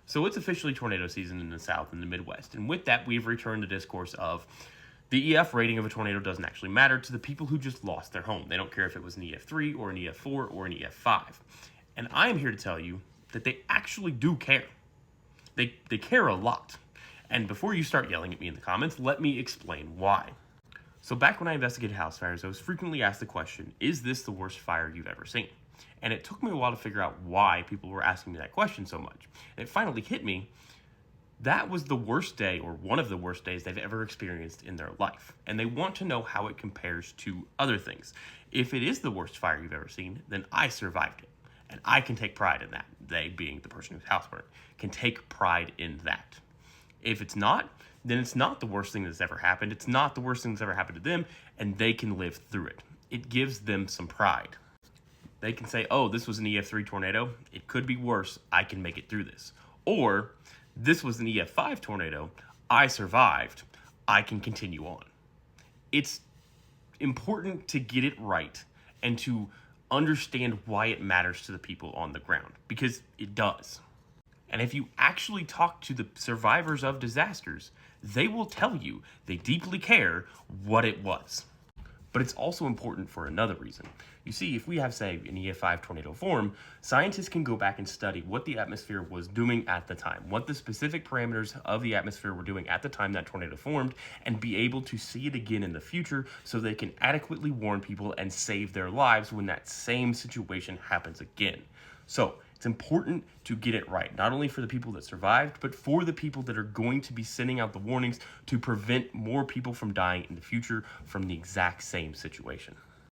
So it's officially tornado season in the South and the Midwest. And with that, we've returned to discourse of the EF rating of a tornado doesn't actually matter to the people who just lost their home. They don't care if it was an EF3 or an EF4 or an EF5. And I am here to tell you that they actually do care. They care a lot. And before you start yelling at me in the comments, let me explain why. So back when I investigated house fires, I was frequently asked the question, is this the worst fire you've ever seen? And it took me a while to figure out why people were asking me that question so much. And it finally hit me. That was the worst day, or one of the worst days they've ever experienced in their life. And they want to know how it compares to other things. If it is the worst fire you've ever seen, then I survived it. And I can take pride in that. They, being the person whose house burned, can take pride in that. If it's not, then it's not the worst thing that's ever happened. It's not the worst thing that's ever happened to them, and they can live through it. It gives them some pride. They can say, oh, this was an EF3 tornado. It could be worse. I can make it through this. Or, this was an EF5 tornado. I survived. I can continue on. It's important to get it right and to understand why it matters to the people on the ground, because it does. And if you actually talk to the survivors of disasters, they will tell you they deeply care what it was. But it's also important for another reason. You see, if we have, say, an EF5 tornado form, scientists can go back and study what the atmosphere was doing at the time, what the specific parameters of the atmosphere were doing at the time that tornado formed, and be able to see it again in the future so they can adequately warn people and save their lives when that same situation happens again. So, it's important to get it right, not only for the people that survived, but for the people that are going to be sending out the warnings to prevent more people from dying in the future from the exact same situation.